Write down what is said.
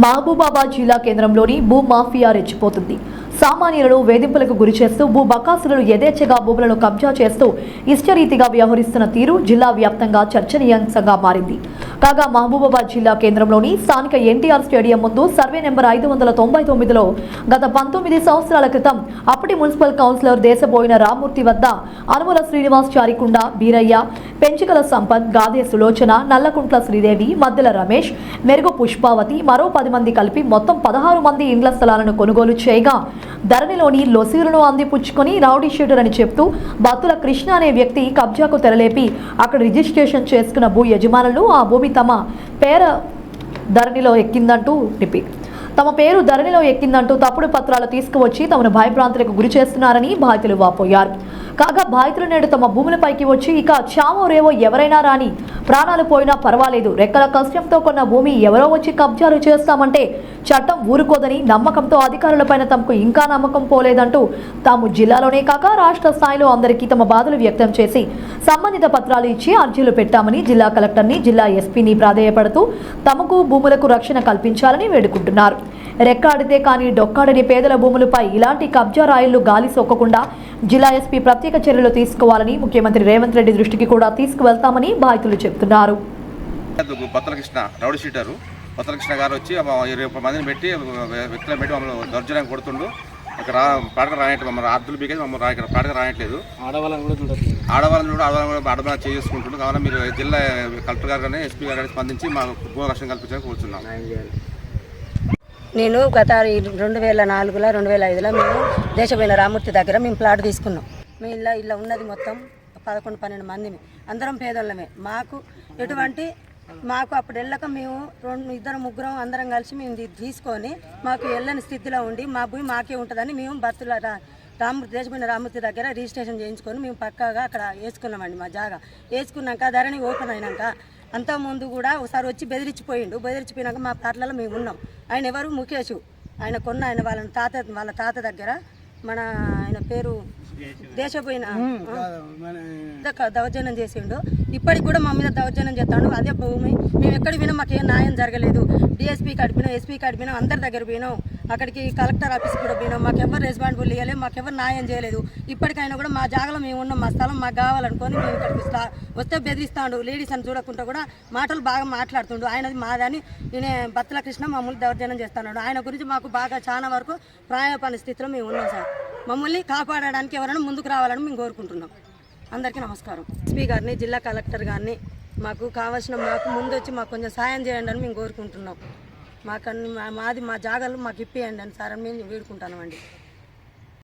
మహబూబాబాద్ జిల్లా కేంద్రంలోని భూ మాఫియా రెచ్చిపోతుంది. సామాన్యులను వేధింపులకు గురి చేస్తూ భూ బకాసులను యథేచ్ఛగా భూములను కబ్జా చేస్తూ ఇష్టరీతిగా వ్యవహరిస్తున్న తీరు జిల్లా వ్యాప్తంగా చర్చనీయాంశంగా మారింది. కాగా మహబూబాబాద్ జిల్లా కేంద్రంలోని స్థానిక ఎన్టీఆర్ స్టేడియం ముందు సర్వే నెంబర్ 599లో గత 19 సంవత్సరాల క్రితం అప్పటి మున్సిపల్ కౌన్సిలర్ దేశపోయిన రామ్మూర్తి వద్ద అనుముల శ్రీనివాస్ చారికుండ, బీరయ్య, పెంచికల సంపత్, గాదే సులోచన, నల్లకుంట్ల శ్రీదేవి, మద్దెల రమేష్, మెరుగు పుష్పావతి మరో 10 మంది కలిపి మొత్తం 16 మంది ఇండ్ల స్థలాలను కొనుగోలు చేయగా ధరణిలోని లొసీలను అందిపుచ్చుకొని రౌడీ షీటర్ అని చెప్తూ బత్తుల కృష్ణ అనే వ్యక్తి కబ్జాకు తెరలేపి అక్కడ రిజిస్ట్రేషన్ చేసుకున్న భూ యజమానులు ఆ భూమి తమ పేరు ధరణిలో ఎక్కిందంటూ తప్పుడు పత్రాలు తీసుకువచ్చి తమను భయభ్రాంతులకు గురి చేస్తున్నారని బాధితులు వాపోయారు. కాగా బాధితులు నేడు తమ భూములపైకి వచ్చి ఇక చామో రేవో ఎవరైనా రాని ప్రాణాలు పోయినా పర్వాలేదు, రెక్కల కష్టంతో కొన్న భూమి ఎవరో వచ్చి కబ్జాలు చేస్తామంటే చట్టం ఊరుకోదని నమ్మకంతో అధికారులపైన తమకు ఇంకా నమ్మకం పోలేదంటూ తాము జిల్లాలోనే కాక రాష్ట్ర స్థాయిలో అందరికీ తమ బాధలు వ్యక్తం చేసి సంబంధిత పత్రాలు ఇచ్చి అర్జీలు పెట్టామని జిల్లా కలెక్టర్ని, జిల్లా ఎస్పీని ప్రాధేయపడుతూ తమకు భూములకు రక్షణ కల్పించాలని వేడుకుంటున్నారు. రెక్కాడితే కానీ డొక్కాడని పేదల భూములపై ఇలాంటి కబ్జా రాయిళ్లు గాలి సోకకుండా జిల్లా ఎస్పీ ప్రత్యేక చర్యలు తీసుకోవాలని ముఖ్యమంత్రి రేవంత్ రెడ్డి దృష్టికి కూడా తీసుకువెళ్తామని బాధితులు చెబుతున్నారు. పత్రకృష్ణ గారు వచ్చి 20 మందిని పెట్టి వ్యక్తులను పెట్టి మమ్మల్ని దౌర్జన్యం కొడుతుండు. ఇక్కడ పాటకు రాయట్లేదు, మమ్మల్ని అర్థులు బీకేసి మమ్మల్ని ఇక్కడ పాటకు రాయట్లేదు. ఆడవాళ్ళని కూడా అడమన చేసుకుంటుండ్రు. కావున మీరు జిల్లా కలెక్టర్ గారు కానీ ఎస్పీ గారు కానీ స్పందించి మాకు భూ రక్షణ కల్పించాలని కోరుతున్నాం. నేను గత 2004లో 2005లో మేము దేశపోయిన రామ్మూర్తి దగ్గర మేము ప్లాట్ తీసుకున్నాం. మేము ఇలా ఉన్నది మొత్తం 11-12 మంది, అందరం పేదోళ్ళమే. మాకు అప్పుడు వెళ్ళక మేము 2-3 అందరం కలిసి మేము తీసుకొని మాకు వెళ్ళని స్థితిలో ఉండి మా భూమి మాకే ఉంటుందని మేము బత్తుల దేశపోయిన రామ్మూర్తి దగ్గర రిజిస్ట్రేషన్ చేయించుకొని మేము పక్కాగా అక్కడ వేసుకున్నామండి. మా జాగా వేసుకున్నాక ధరణి ఓపెన్ అయినాక అంతకుముందు కూడా ఒకసారి వచ్చి బెదిరించిపోయినాక మా ప్లాట్లలో మేము ఉన్నాం. ఆయన ఎవరు ముఖేష్, ఆయన కొన్న ఆయన వాళ్ళ తాత దగ్గర ఆయన పేరు దేశపోయిన దౌర్జన్యం చేసిండు. ఇప్పటికి కూడా మా మీద దౌర్జన్యం చేస్తాడు. అదే భూమి మేము ఎక్కడికి పోయినా మాకేం న్యాయం జరగలేదు. డిఎస్పీ కాడికి పోయినాం, ఎస్పీ కాడికి పోయినాం, అందరి దగ్గర పోయినాం, అక్కడికి కలెక్టర్ ఆఫీస్ కూడా పోయినాం. మాకెవరు రెస్పాన్సిబుల్ ఇవ్వలేదు, మాకెవరు న్యాయం చేయలేదు. ఇప్పటికైనా కూడా మా జాగాలో మేము ఉన్నాం, మా స్థలం మాకు కావాలనుకొని మేము ఇక్కడికి వస్తే బెదిరిస్తాడు. లేడీస్ అని చూడకుండా కూడా మాటలు బాగా మాట్లాడుతుండు. ఆయనది మాదని ఈయన బత్తుల కృష్ణ మమ్మల్ని దౌర్జన్యం చేస్తున్నాడు. ఆయన గురించి మాకు బాగా చాలా వరకు ప్రాయపడిన స్థితిలో మేము ఉన్నాం సార్. మమ్మల్ని కాపాడడానికి ఎవరైనా ముందుకు రావాలని మేము కోరుకుంటున్నాం. అందరికీ నమస్కారం. ఎస్పీ గారిని, జిల్లా కలెక్టర్ గారిని మాకు కావాల్సిన మాకు ముందు వచ్చి మాకు కొంచెం సాయం చేయండి అని మేము కోరుకుంటున్నాం. మాది మా జాగాలు మాకు ఇప్పేయండి అని సార్ అని మేము వేడుకుంటున్నామండి.